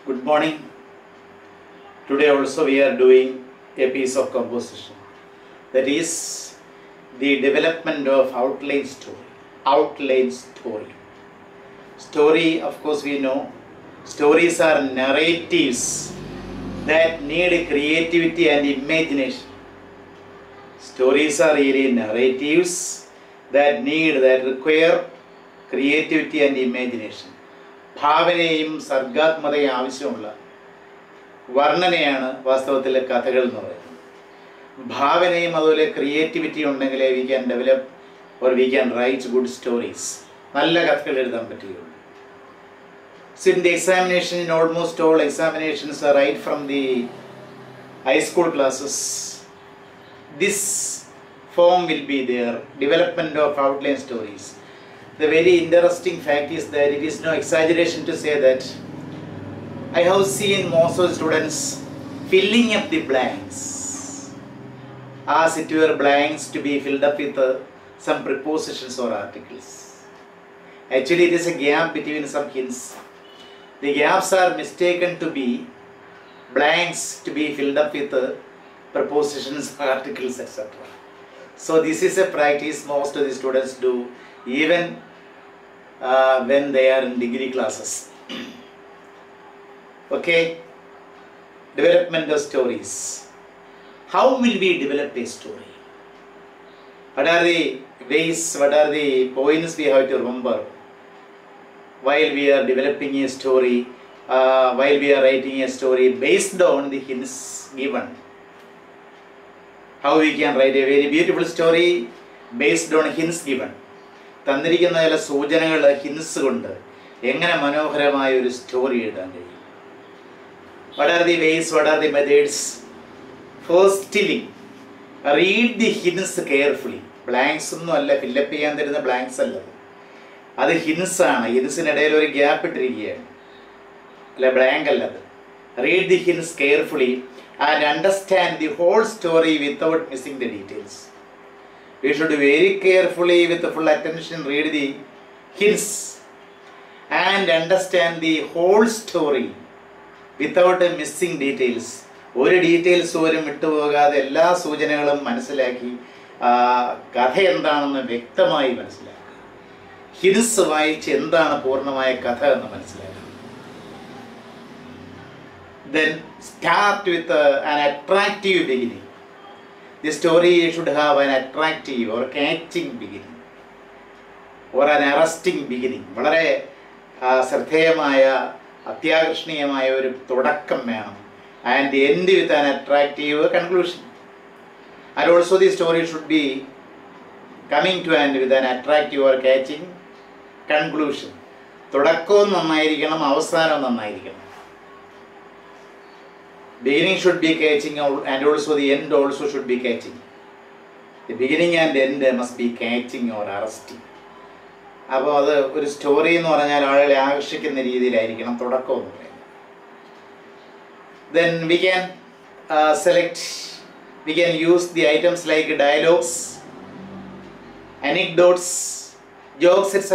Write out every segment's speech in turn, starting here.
Good morning. Today also we are doing a piece of composition, that is the development of outline story. Outline story. Story, of course, we know stories are narratives that need creativity and imagination. Stories are really narratives that require creativity and imagination. ഭാവനയും സർഗാത്മകതയും ആവശ്യമുള്ള വർണ്ണനയാണ് വാസ്തവത്തിലെ കഥകൾ എന്ന് പറയുന്നത്. ഭാവനയും അതുപോലെ creativity ഉണ്ടെങ്കിലേ we can develop or we can write good stories. നല്ല കഥകൾ എഴുതാൻ പറ്റുകയുള്ളൂ. So in the examination, in almost all examinations right from the high school classes, this form will be there, development of outline stories. The very interesting fact is that it is no exaggeration to say that I have seen most of the students filling up the blanks as it were blanks to be filled up with some prepositions or articles. Actually, it is a gap between some hints. The gaps are mistaken to be blanks to be filled up with prepositions, articles, etc. So this is a practice most of the students do even when they are in degree classes. Okay, development of stories. How will we develop a story? What are the ways, what are the points we have to remember while we are developing a story, while we are writing a story based on the hints given? How we can write a very beautiful story based on hints given. തന്നിരിക്കുന്ന ചില സൂചനകൾ, hints കൊണ്ട് എങ്ങനെ മനോഹരമായ ഒരു story എഴുതാൻ കഴിയും? What are the ways, what are the methods? Firstly, read the hints carefully. Blanks ഒന്നും അല്ല, ഫില്ലപ്പ് ചെയ്യാൻ തരുന്ന ബ്ലാങ്ക്സ് അല്ല, അത് ഹിൻസ് ആണ്. ഹിൻസിനിടയിൽ ഒരു ഗ്യാപ്പ് ഇട്ടിരിക്കുകയാണ്, അല്ല ബ്ലാങ്ക് അല്ലത്. Read the hints carefully and understand the whole story without missing the details. We should very carefully, with full attention, read the hints and understand the whole story without missing details. ഒരു details പോലും വിട്ടുപോകാതെ എല്ലാ സൂചനകളും മനസ്സിലാക്കി കഥ എന്താണെന്ന് വ്യക്തമായി മനസ്സിലാക്കുക. Hints വായിച്ച് എന്താണ് പൂർണ്ണമായ കഥ എന്ന് മനസ്സിലാക്കുക. Then start with an attractive beginning. The story should have an attractive or catching beginning or an arresting beginning. വളരെ ശ്രദ്ധേയമായ അത്യാകർഷണീയമായ ഒരു തുടക്കം വേണം. And end with an attractive conclusion. And also the story should be coming to end with an attractive or catching conclusion. തുടക്കവും നന്നായിരിക്കണം, അവസാനവും നന്നായിരിക്കണം. Beginning should be catching and also the end also should be catching. The beginning and end must be catching or arresting. അപ്പോൾ അത് ഒരു story എന്ന് പറഞ്ഞാൽ ആളുകളെ ആകർഷിക്കുന്ന രീതിയിലായിരിക്കണം തുടക്കം എന്ന് പറയുന്നത്. Then we can select, we can use the items like dialogues, anecdotes, jokes, etc.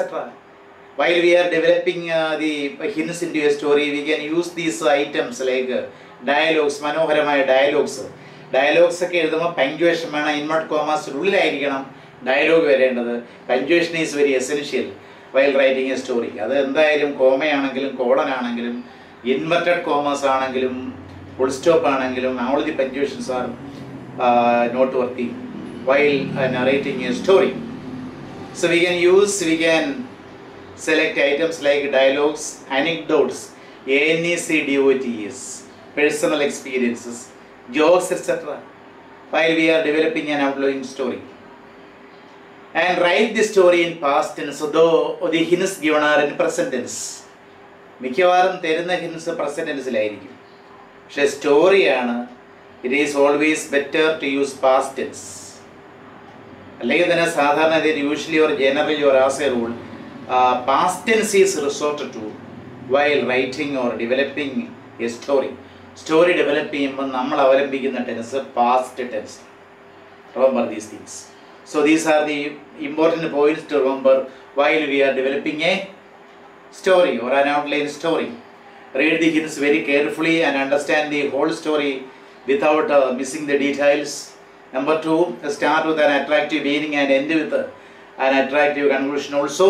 While we are developing the hints into a story, we can use these items like dialogues, മനോഹരമായ dialogues. Dialogues ഒക്കെ എഴുതുമ്പോൾ punctuation വേണം, invert കോമാസിനുള്ളിലായിരിക്കണം dialogue വരേണ്ടത്. Punctuation is very essential while writing A story. അത് എന്തായാലും കോമയാണെങ്കിലും കോളനാണെങ്കിലും inverted കോമസ് ആണെങ്കിലും full stop ആണെങ്കിലും all the punctuations are noteworthy while narrating a story. So we can select items like dialogues, anecdotes, ANECDOTS, personal experiences, jokes, etc. while we are developing an outline story. And write the story in past tense, though the hints given are in present tense. മിക്കവാറും തരുന്ന hints present ടെൻസിലായിരിക്കും. പക്ഷെ സ്റ്റോറിയാണ്, it is always better to use past tense. അല്ലെങ്കിൽ തന്നെ സാധാരണ usually or generally or as a rule past tense is resort to while writing or developing a story. Story develop ചെയ്യുമ്പോൾ നമ്മൾ അവലംബിക്കുന്ന tense past tense. Remember these things. So these are the important points to remember while we are developing a story or an outline story. Read the hints very carefully and understand the whole story without missing the details. Number 2, start with an attractive beginning and end with an attractive conclusion also.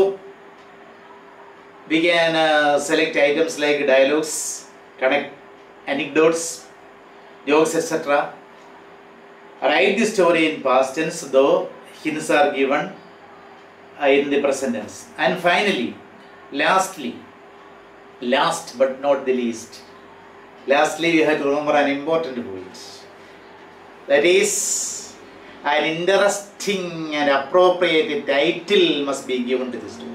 We can select items like dialogues, connect anecdotes, jokes, etc. Write the story in past tense, though hints are given in the present tense. And finally, last but not the least, we have to remember an important point. That is, an interesting and appropriate title must be given to the story.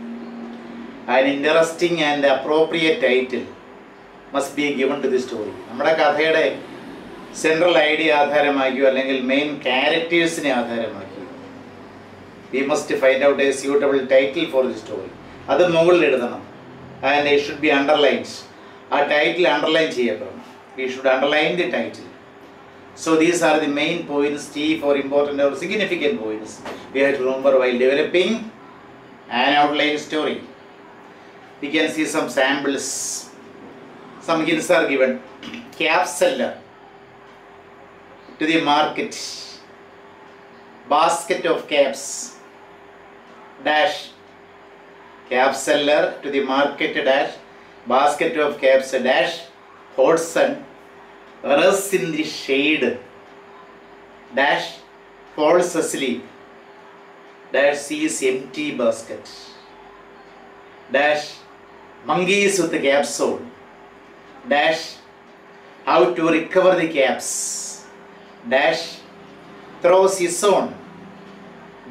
An interesting and appropriate title must be given to the story. നമ്മുടെ കഥയുടെ central idea ആധാരമാക്കിയോ അല്ലെങ്കിൽ main ക്യാരക്ടേഴ്സിനെ ആധാരമാക്കിയോ we must find out a suitable title for the story. അത് മുകളിൽ എഴുതണം. And it should be underlined. ആ title underline ചെയ്യപ്പെടണം. We should underline the title. So these are the main points, key for important or significant points we have to remember while developing an outline story. We can see some samples. Some hints are given. Cap seller to the market. Basket of caps. Dash. Cap seller to the market. Dash. Basket of caps. Dash. Hot sun. Rests in the shade. Dash. Falls asleep. Dash. Sees empty basket. Dash. Monkeys with the cap sold. Dash. How to recover the caps. Dash. Throws his own.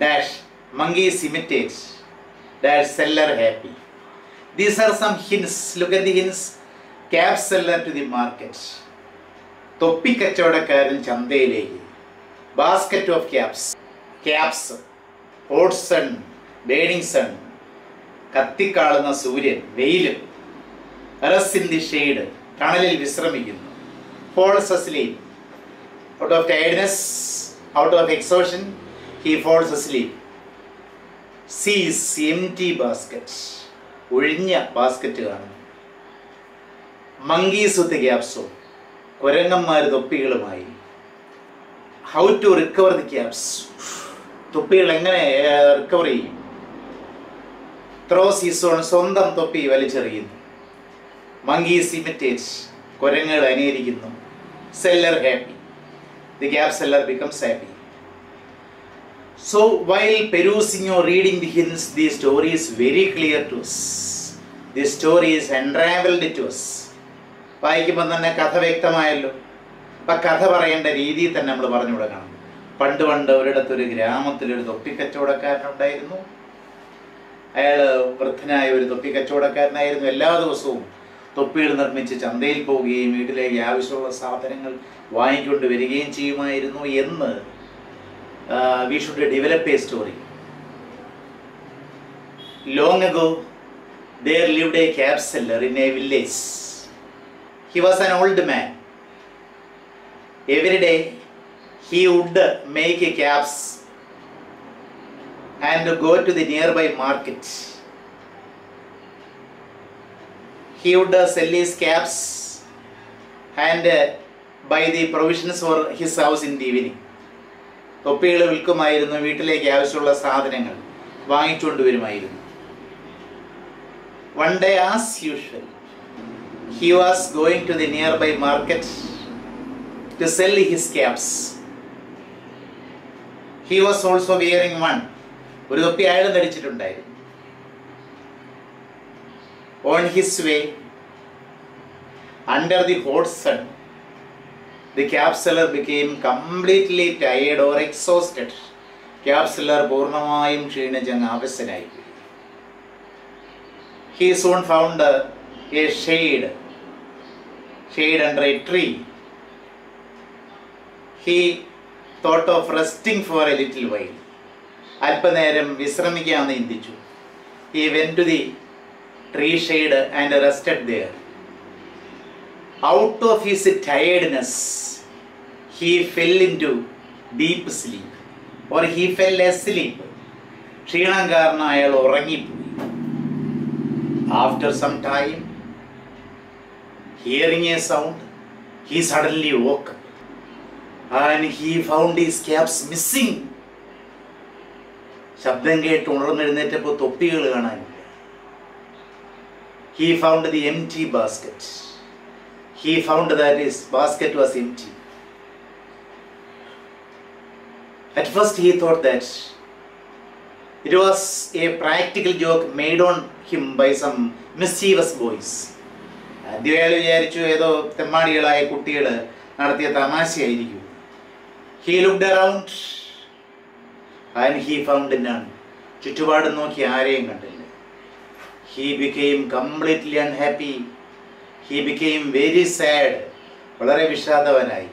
Dash. Monkeys imitate. Dash. Seller happy. These are some hints. Look at the hints. Cap seller to the market. തൊപ്പി കച്ചവടക്കാരൻ ചന്തയിലേക്ക്. Basket of caps. Caps. Hot sun. Burning sun. കത്തിക്കാളുന്ന സൂര്യൻ, വെയിൽ. Rest in the shade, തണലിൽ വിശ്രമിക്കുന്നു. Falls asleep. Out of tiredness, out of exhaustion, he falls asleep. Sees empty basket, ഒഴിഞ്ഞ basket കാണുന്നു. മങ്കീസ് വിത്ത് ക്യാപ്സോ, കുരങ്ങന്മാർ തൊപ്പികളുമായി. How to recover the caps, തൊപ്പികൾ എങ്ങനെ റിക്കവർ ചെയ്യും. ത്രോസ് ഹിസ് ഓൺ, സ്വന്തം തൊപ്പി വലിച്ചെറിയുന്നു. മങ്കീസ് ഇമിറ്റേറ്റ്, കുരങ്ങുകൾ അനുകരിക്കുന്നു. Seller happy, the cap seller becomes happy. So while perusing or reading the hints, the story is very clear to us. The story is unraveled to us. വായിക്കുമ്പോൾ തന്നെ കഥ വ്യക്തമായല്ലോ. അപ്പം കഥ പറയേണ്ട രീതിയിൽ തന്നെ നമ്മൾ പറഞ്ഞു കൊടുക്കണം. പണ്ട് ഒരിടത്തൊരു ഗ്രാമത്തിലൊരു തൊപ്പിക്കച്ചവടക്കാരനുണ്ടായിരുന്നു. അയാൾ വൃദ്ധനായ ഒരു തൊപ്പിക്കച്ചവടക്കാരനായിരുന്നു. എല്ലാ ദിവസവും തൊപ്പികൾ നിർമ്മിച്ച് ചന്തയിൽ പോവുകയും വീട്ടിലേക്ക് ആവശ്യമുള്ള സാധനങ്ങൾ വാങ്ങിക്കൊണ്ട് വരികയും ചെയ്യുമായിരുന്നു എന്ന് we should develop a story. Long ago, there lived a cap seller in a village. He was an old man. Every day, he would make caps and go to the nearby market. He would sell his caps and buy the provisions for his house in the evening. തൊപ്പികൾ വിൽക്കുമായിരുന്നു. വീട്ടിലേക്ക് ആവശ്യമുള്ള സാധനങ്ങൾ വാങ്ങിച്ചുകൊണ്ട് വരുമായിരുന്നു. One day, as usual, he was going to the nearby market to sell his caps. He was also wearing one. ഒരു തൊപ്പി അയാൾ ധരിച്ചിട്ടുണ്ടായിരുന്നു. On his way, under the hot sun, the cap seller became completely tired or exhausted. Cap seller പൂർണ്ണമായും ക്ഷീണിച്ചങ്ങ് ആവശ്യനായി. He soon found a shade under a tree. He thought of resting for a little while. അല്പനേരം വിശ്രമിക്കാമെന്ന് ചിന്തിച്ചു. He went to the tree shade and rested there. Out of his tiredness, he fell into deep sleep, or he fell asleep. ക്ഷീണം കാരണം അയാൾ ഉറങ്ങിപ്പോയി. After some time, Hearing a sound, he suddenly woke up and he found his caps missing. ശബ്ദം കേട്ട് ഉണർന്നെഴുന്നേറ്റപ്പോൾ തൊപ്പികൾ കാണാനില്ല. He found the empty basket. He found that his basket was empty. At first he thought that it was a practical joke made on him by some mischievous boys. ആദ്യം അയാൾ വിചാരിച്ചു ഏതോ തെമ്മാടികളായ കുട്ടികൾ നടത്തിയ തമാശയായിരിക്കും. He looked around and he found none. ചുറ്റുപാടും നോക്കി ആരെയും കണ്ടില്ല. He became completely unhappy. He became very sad. വളരെ വിഷാദവനായി.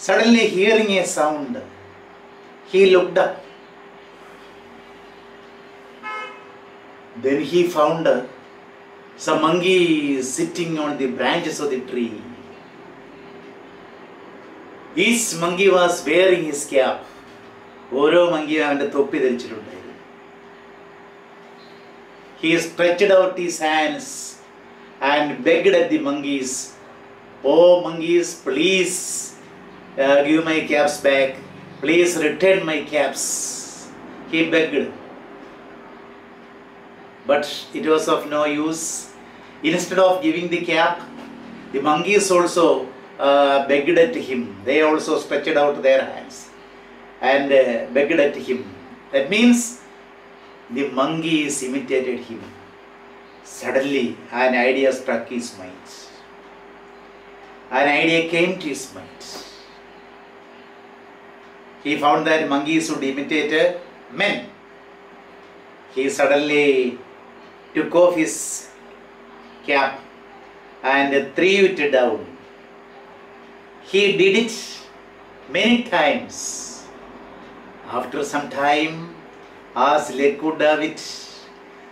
Suddenly hearing a sound, he looked up. Then he found some monkeys sitting on the branches of the tree. Each monkey was wearing his cap. ഓരോ മങ്കിയും അവൻ്റെ തൊപ്പി ധരിച്ചിട്ടുണ്ടായിരുന്നു. He stretched out his hands and begged at the monkeys, "Oh monkeys, please give my caps back. Please return my caps." He begged. But it was of no use. Instead of giving the cap, the monkeys also begged at him. They also stretched out their hands and begged at him. That means the monkeys imitated him. Suddenly an idea struck his mind. An idea came to his mind. He found that monkeys would imitate men. He suddenly took off his cap and threw it down. He did it many times. After some time, as luck could have it,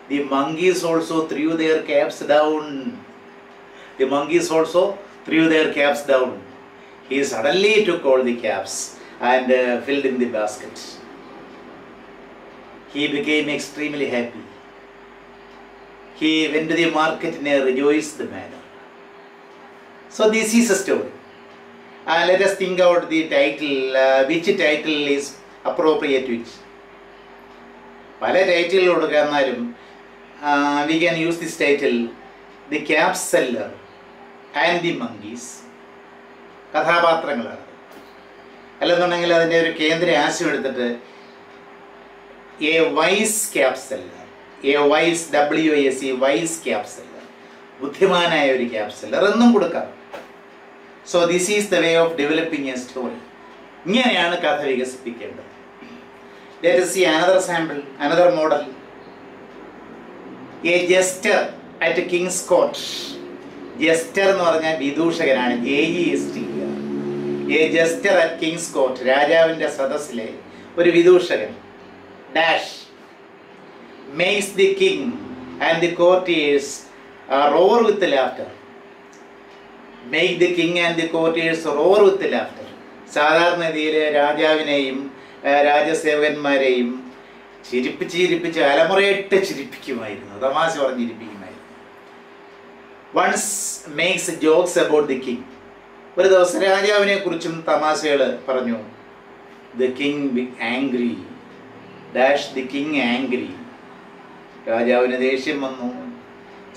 the monkeys also threw their caps down. The monkeys also threw their caps down. He suddenly took all the caps and filled in the basket. He became extremely happy. He went to the market in a rejoiced manner. So this is a story. Let us think out the title. Which title is appropriate to it? പല title കൊടുക്കാന്നാലും we can use this title, The Cap Seller and the Monkeys. കഥാപാത്രങ്ങളാണ്. അല്ലെന്നുണ്ടെങ്കിൽ അതിൻ്റെ ഒരു കേന്ദ്ര ആശയം എടുത്തിട്ട് a wise cap seller, a wise WISE wise cap seller, ബുദ്ധിമാനായ ഒരു ക്യാപ് സെല്ലർ എന്നും കൊടുക്കാം. So this is the way of developing a story. ഇങ്ങനെയാണ് കഥ വികസിപ്പിക്കേണ്ടത്. Let us see another sample, another model. A jester at King's Court. Jester എന്ന് പറഞ്ഞാൽ വിദൂഷകനാണ്. JESTER. A jester at King's Court. രാജാവിൻ്റെ സദസ്സിലെ ഒരു വിദൂഷകൻ. Dash makes the king and the courtiers roar with laughter. Make the king and the courtiers roar with laughter. സാധാരണഗതിയിൽ രാജാവിനെയും രാജസേവകന്മാരെയും ചിരിപ്പിച്ച് അലമുറയിട്ട് ചിരിപ്പിക്കുമായിരുന്നു, തമാശ പറഞ്ഞിരിപ്പിക്കുമായിരുന്നു. Once makes jokes about the king. ഒരു ദിവസം രാജാവിനെ കുറിച്ചും തമാശകൾ പറഞ്ഞു. The king angry. Dash the king angry. രാജാവിന് ദേഷ്യം വന്നു.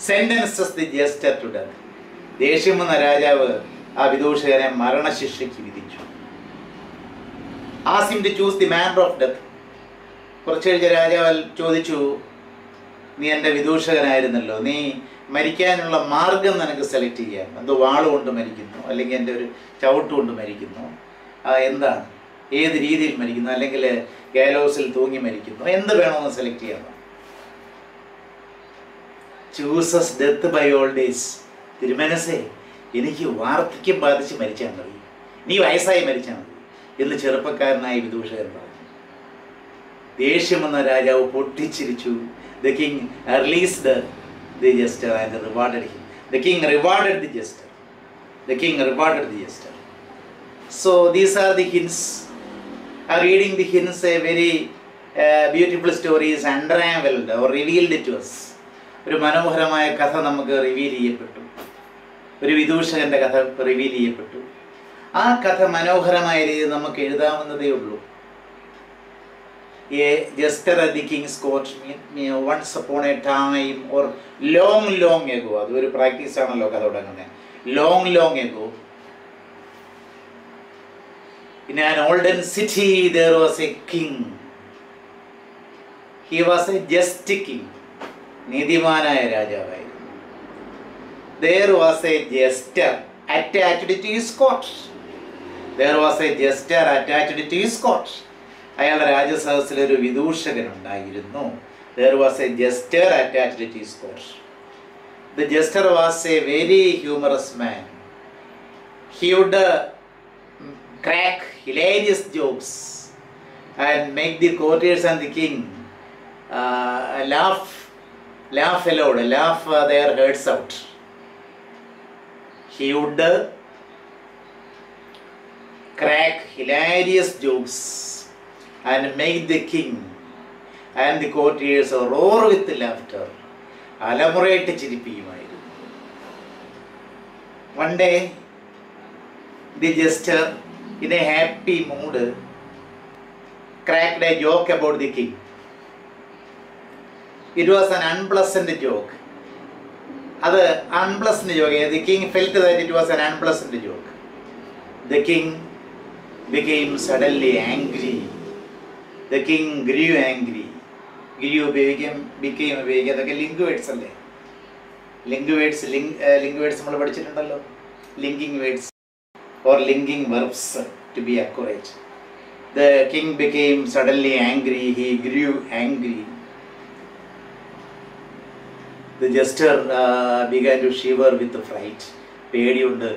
Sentences the jester to death. ദേഷ്യം വന്ന രാജാവ് ആ വിദൂഷകനെ മരണശിക്ഷയ്ക്ക് വിധിച്ചു. Asked him to choose the manner of death. കുറച്ച് കഴിഞ്ഞ രാജാവ് ചോദിച്ചു, നീ എൻ്റെ വിദൂഷകനായിരുന്നല്ലോ, നീ മരിക്കാനുള്ള മാർഗം നിനക്ക് സെലക്ട് ചെയ്യാം. എന്തോ വാളുകൊണ്ട് മരിക്കുന്നു, അല്ലെങ്കിൽ എൻ്റെ ഒരു ചവിട്ട് കൊണ്ട് മരിക്കുന്നു, എന്താണ്, ഏത് രീതിയിൽ മരിക്കുന്നു, അല്ലെങ്കിൽ ഗാലോസിൽ തൂങ്ങി മരിക്കുന്നു, എന്ത് വേണമെന്ന് സെലക്ട് ചെയ്യാം. Chooses death by old age. തിരുമനസേ, എനിക്ക് വാർദ്ധക്യം ബാധിച്ച് മരിച്ചാൽ മതി, നീ വയസ്സായി മരിച്ചാൽ മതി എന്ന് ചെറുപ്പക്കാരനായ വിദൂഷകൻ പറഞ്ഞു. ദേഷ്യം വന്ന രാജാവ് പൊട്ടിച്ചിരിച്ചു. The king released the jester and rewarded him. The king rewarded the jester. The king rewarded the jester. So these are the hints. Reading the hints, a very beautiful story is unraveled or revealed to us. ഒരു മനോഹരമായ കഥ നമുക്ക് reveal ചെയ്യപ്പെട്ടു. ഒരു വിദൂഷകന്റെ കഥ reveal ചെയ്യപ്പെട്ടു. ആ കഥ മനോഹരമായ രീതിയിൽ നമുക്ക് എഴുതാവുന്നതേ ഉള്ളൂ. A jester at the king's court once upon a time or long ago. അതൊരു പ്രാക്ടീസ് ആണല്ലോ കഥ തുടങ്ങുന്നത്. Long ago, in an olden city there was a king. He was a just king. നീതിമാനായ രാജാവായിരുന്നു. There was a jester attached to his court. There was a jester attached to his court. അയാളുടെ രാജസദസ്സിലൊരു വിദൂഷകനുണ്ടായിരുന്നു. There was a jester attached to his court. The jester was a very humorous man. He would crack hilarious jokes and make the courtiers and the king laugh aloud, laugh their hearts out. He would crack hilarious jokes and make the king and the courtiers roar with laughter. അലമുറയിട്ട് ചിരിപ്പിക്കുമായിരുന്നു. One day, the jester, in a happy mood, cracked a joke about the king. It was an unpleasant joke. അത് unpleasant joke. The king felt that it was an unpleasant joke. The king became suddenly angry. The king grew angry. Grew became അതൊക്കെ link words അല്ലേ? Link words നമ്മൾ പഠിച്ചിട്ടുണ്ടല്ലോ. Linking words or linking verbs to be accurate. The king became suddenly angry. He grew angry. The jester began to shiver with fright. പേടിയുണ്ട്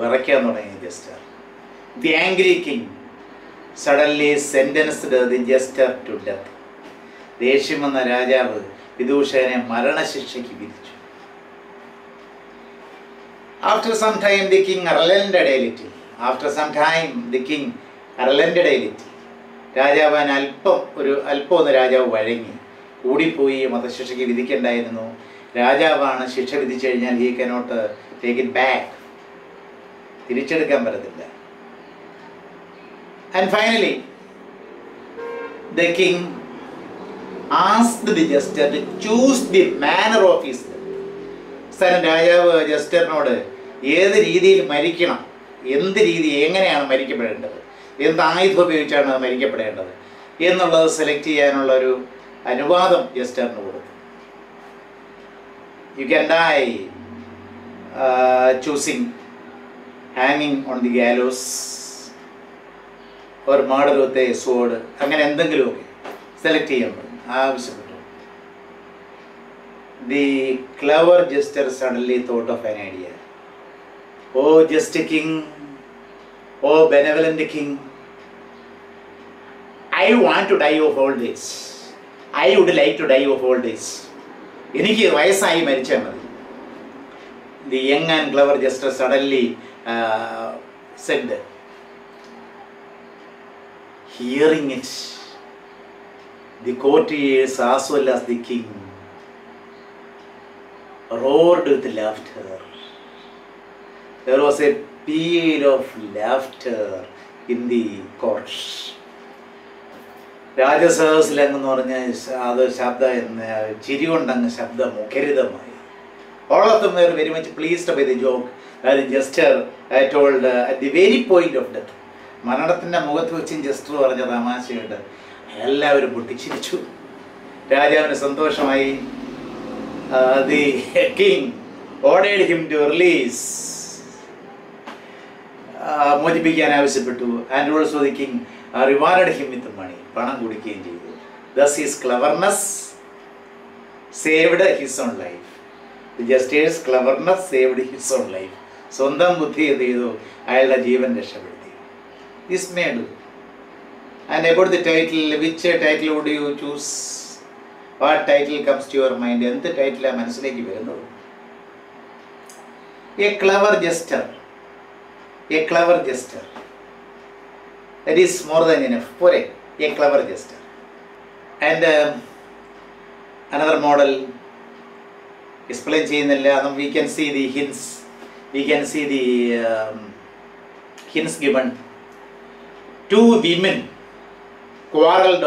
വിറയ്ക്കാൻ തുടങ്ങി jester. The angry king suddenly sentenced the jester to death. ദേഷ്യം വന്ന രാജാവ് വിദൂഷകനെ മരണശിക്ഷയ്ക്ക് വിധിച്ചു. After some time the king relented a little. രാജാവാൻ അല്പം രാജാവ് വഴങ്ങി. കൂടിപ്പോയി, വധശിക്ഷയ്ക്ക് വിധിക്കണ്ടായിരുന്നു. രാജാവാണ് ശിക്ഷ വിധിച്ചു കഴിഞ്ഞാൽ he cannot take it back. തിരിച്ചെടുക്കാൻ പറ്റത്തില്ല. And finally, the king asked the jester to choose the manner of his death. രാജാവ് ജസ്റ്ററിനോട് ഏത് രീതിയിൽ മരിക്കണം, എങ്ങനെയാണ് മരിക്കപ്പെടേണ്ടത്, എന്ത് ആയുധം ഉപയോഗിച്ചാണ് മരിക്കപ്പെടേണ്ടത് എന്നുള്ളത് സെലക്ട് ചെയ്യാനുള്ള ഒരു അനുവാദം ജസ്റ്ററിന് കൊടുത്തു. You can dye choosing hanging on the gallows or murder with a sword. അങ്ങനെ എന്തെങ്കിലുമൊക്കെ സെലക്ട് ചെയ്യാൻ ആവശ്യപ്പെട്ടു. The clever jester suddenly thought of an idea. Oh just king, oh benevolent king, I want to die of old age. I would like to die of old age. എനിക്ക് വയസ്സായി മരിച്ചാൽ മതി. The young and clever jester suddenly said. Hearing it, the courtiers as well as the king roared with laughter. There was a peal of laughter in the court. രാജസദസ്സിലെന്ന് പറഞ്ഞാൽ അത് ചിരി കൊണ്ടങ്ങ് ശബ്ദമുഖരിതമായി. All of them were very much pleased by the joke that the jester told at the very point of death. മരണത്തിൻ്റെ മുഖത്ത് വെച്ചും jester പറഞ്ഞ തമാശയുണ്ട്. എല്ലാവരും പൊട്ടിച്ചിരിച്ചു. രാജാവിന് സന്തോഷമായി. The king ordered him to release. മോചിപ്പിക്കാൻ ആവശ്യപ്പെട്ടു. And also the king rewarded him with money. പണം കൊടുക്കുകയും ചെയ്തു. Thus his cleverness saved his own life. The jester's cleverness saved his own life. സ്വന്തം ബുദ്ധി എന്ത് ചെയ്തു? അയാളുടെ ജീവൻ രക്ഷപ്പെടുത്തി. This may do. And about the title, which title would you choose? What title comes to your mind? എന്ത് ടൈറ്റിലാണ് മനസ്സിലേക്ക് വരുന്നത്? A clever jester. A clever jester. That is more than enough. പോരെ? A clever jester. And another model explain ചെയ്യുന്നില്ല. We can see the hints we can see the hints given. Two women quarreled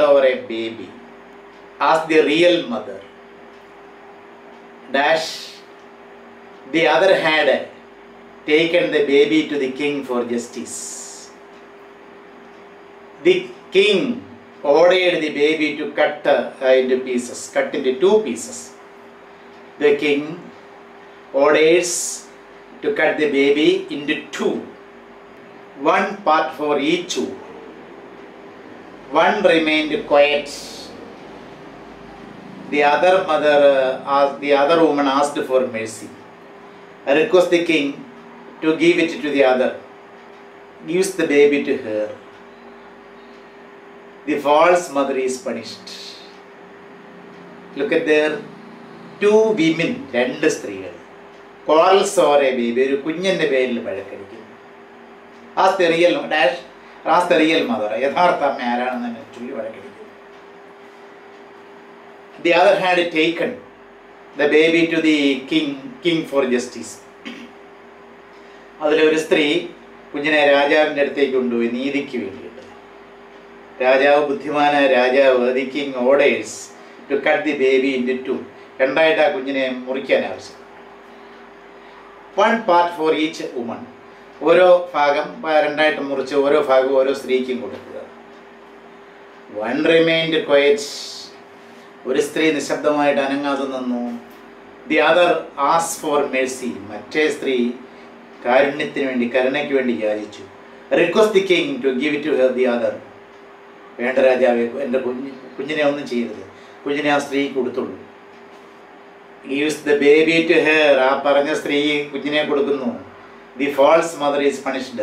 over a baby. Asked the real mother. The other had taken the baby to the king for justice. The king ordered the baby to cut into two pieces. The king orders to cut the baby into two, one part for each woman. One remained quiet. The other woman asked for mercy. Request the king to give it to the other. Gives the baby to her. The false mother is punished. Look at there. Two women, രണ്ട് സ്ത്രീകൾ, quarrels over a baby, ഒരു കുഞ്ഞിൻ്റെ പേരിൽ വഴക്കടിക്കുന്നു. Ask the real mother, യഥാർത്ഥ അമ്മ ആരാണെന്ന് തന്നെ ചൊല്ലി വഴക്കടിക്കുന്നു. The other had taken the baby to the king for justice. അതിലൊരു സ്ത്രീ കുഞ്ഞിനെ രാജാവിൻ്റെ അടുത്തേക്ക് കൊണ്ടുപോയി നീതിക്ക് വേണ്ടിയിട്ട്. രാജാവ്, ബുദ്ധിമാനായ രാജാവ്, the king orders to cut the baby into two. രണ്ടായിട്ട് ആ കുഞ്ഞിനെ മുറിക്കാൻ ആവശ്യം. One part for each woman. ഓരോ ഭാഗം രണ്ടായിട്ട് മുറിച്ച് ഓരോ ഭാഗം ഓരോ സ്ത്രീക്കും കൊടുക്കുക. One remained quiet. ഒരു സ്ത്രീ നിശബ്ദമായിട്ട് അനങ്ങാതെ നിന്നു. The other asked for mercy. മറ്റേ സ്ത്രീ കാരുണ്യത്തിന് വേണ്ടി, കരുണയ്ക്ക് വേണ്ടി യാചിച്ചു. Request the king to give it to her, the other. വേണ്ട രാജാവേ, എൻ്റെ കുഞ്ഞിനെ ഒന്നും ചെയ്യരുത്, കുഞ്ഞിനെ ആ സ്ത്രീ കൊടുത്തുള്ളൂ. Gives the baby to her. ആ പറഞ്ഞ സ്ത്രീ കുഞ്ഞിനെ കൊടുക്കുന്നു. The false mother is punished.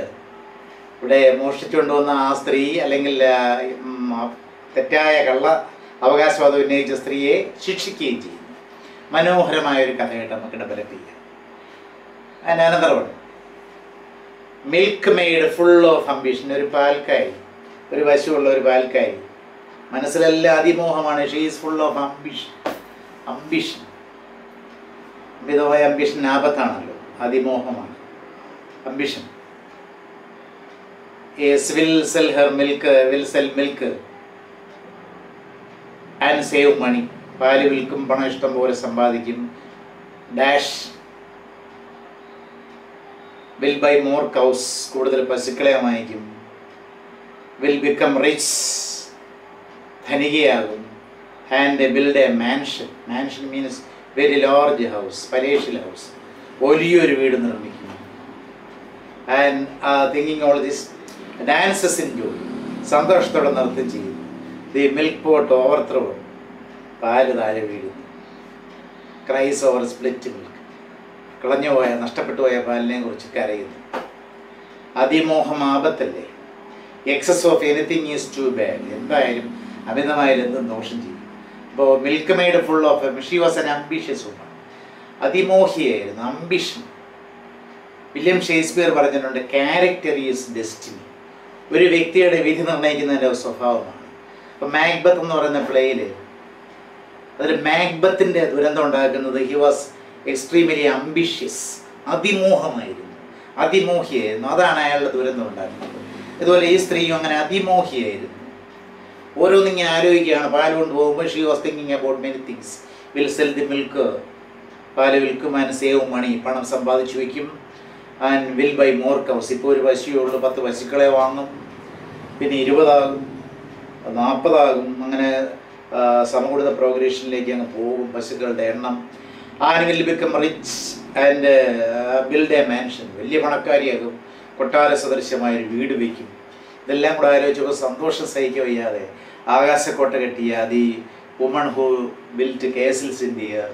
ഇവിടെ മോഷ്ടിച്ചുകൊണ്ടുവന്ന ആ സ്ത്രീ അല്ലെങ്കിൽ തെറ്റായ കള്ള അവകാശവാദം ഉന്നയിച്ച സ്ത്രീയെ ശിക്ഷിക്കുകയും ചെയ്യും. മനോഹരമായൊരു കഥയായിട്ട് നമുക്ക് ഡെവലപ്പ് ചെയ്യാം. അതിന് അനന്തരമാണ് milkmaid full of ambition. ഒരു പാൽക്കാരി, ഒരു പശുവുള്ള ഒരു പാൽക്കാരി, മനസ്സിലെല്ലാം അതിമോഹമാണ്. She is full of ambition. അമിതമായ അംബിഷൻ ആപത്താണല്ലോ, അതിമോഹമാണ് ambition. will sell milk and save money. പാല് വിൽക്കും, പണം ഇഷ്ടം പോലെ സമ്പാദിക്കും. will buy more cows, കൂടുതൽ പശുക്കളെ വാങ്ങിക്കും. will become rich, ധനികയാകും. and build a mansion. Mansion means very large house, palatial house. വലിയൊരു വീട് നിർമ്മിക്കും. and thinking all this, dances in joy, സന്തോഷത്തോടെ നൃത്തം ചെയ്യും. the milk pot overthrown, പാല് താഴെ വീഴുന്നു. cries over split milk, കളഞ്ഞുപോയ നഷ്ടപ്പെട്ടു പോയ പാലിനെ കുറിച്ച് കരയുന്നു. അതിമോഹം ആപത്തല്ലേ. Excess of anything is too bad. എന്തായാലും അമിതമായാലും എന്തും ദോഷം ചെയ്യും. ഇപ്പോൾ milkmaid full of she was an ambitious woman. അതിമോഹിയായിരുന്നു, അംബിഷൻ. വില്യം ഷേക്സ്പിയർ പറഞ്ഞിട്ടുണ്ട്, ക്യാരക്ടർ ഈസ് ഡെസ്റ്റിനി. ഒരു വ്യക്തിയുടെ വിധി നിർണ്ണയിക്കുന്നതിൻ്റെ സ്വഭാവമാണ്. ഇപ്പോൾ മാക്ബത്ത് എന്ന് പറയുന്ന പ്ലേയിൽ അതിൽ മാക്ബത്തിൻ്റെ ദുരന്തം ഉണ്ടാക്കുന്നത് ഹി വാസ് എക്സ്ട്രീംലി അംബിഷ്യസ്. അതിമോഹമായിരുന്നു, അതിമോഹിയായിരുന്നു. അതാണ് അയാളുടെ ദുരന്തം ഉണ്ടാക്കുന്നത്. ഇതുപോലെ ഈ സ്ത്രീയും അങ്ങനെ അതിമോഹിയായിരുന്നു. ഓരോന്നിങ്ങനെ ആലോചിക്കുകയാണ്. പാൽ കൊണ്ടുപോകുമ്പോൾ she was thinking about many things. Will sell the milk, പാല് വിൽക്കും. ആൻഡ് സേവ് മണി, പണം സമ്പാദിച്ചു വയ്ക്കും. And will buy more cows, ഇപ്പോൾ ഒരു പശുവേ ഉള്ളൂ, 10 പശുക്കളെ വാങ്ങും. പിന്നെ 20 ആകും, 40 ആകും. അങ്ങനെ സമകൂടിത പ്രോഗ്രഷനിലേക്ക് അങ്ങ് പോകും പശുക്കളുടെ എണ്ണം. And will become rich and build A mansion, വലിയ പണക്കാരിയാകും. കൊട്ടാര സദൃശ്യമായൊരു വീട് വയ്ക്കും. ഇതെല്ലാം കൂടെ ആലോചിച്ചപ്പോൾ സന്തോഷം സഹിക്കുക വയ്യാതെ ആകാശക്കോട്ട കെട്ടിയ the woman who built castles in the air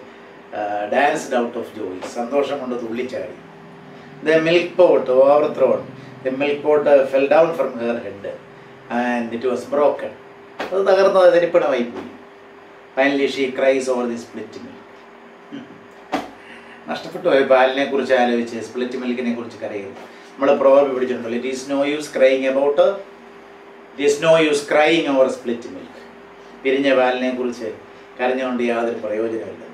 danced out of joy, സന്തോഷം കൊണ്ട് തുള്ളിച്ചാടി. The milk pot overthrown. The milk pot fell down from her head and it was broken. അത് തകർന്നത് തരിപ്പണമായി പോയി. Finally she cries over the split milk. നഷ്ടപ്പെട്ടു പോയ പാലിനെ കുറിച്ച് ആലോചിച്ച് സ്പ്ലിറ്റ് മിൽക്കിനെ കുറിച്ച് കരയുന്നു. നമ്മൾ പ്രോവർബ് പിടിച്ചിട്ടുണ്ടല്ലോ, it is no use crying over split milk. പിരിഞ്ഞ പാലിനെ കുറിച്ച് കരഞ്ഞുകൊണ്ട് യാതൊരു പ്രയോജനമില്ല.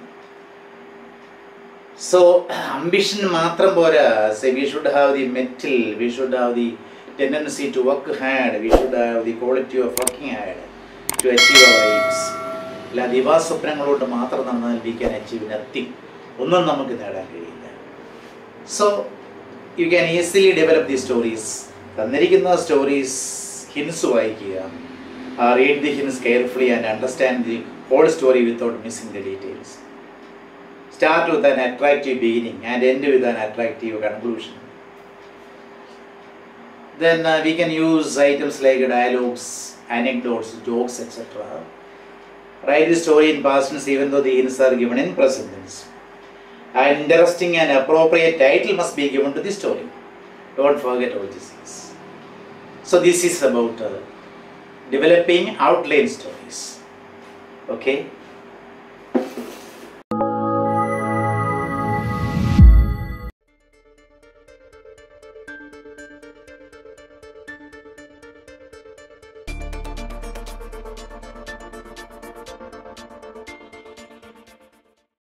So ambition matram pora. Say we should have the mental, we should have the tendency to work hard, we should have the quality of working hard to achieve our aims. La divaswapnangalottu matram nadannal we can achieve nothing. Onnum namukku nedan kazhiyilla. So you can easily develop these stories. Tannirikkunna stories hints vaayikkuka. Read the hints carefully and understand the whole story without missing the details. Start with an attractive beginning and end with an attractive conclusion. Then we can use items like dialogues, anecdotes, jokes, etc. Write the story in past tense even though the hints are given in present tense. An interesting and appropriate title must be given to the story. Don't forget all these things. So this is about developing outline stories. Okay.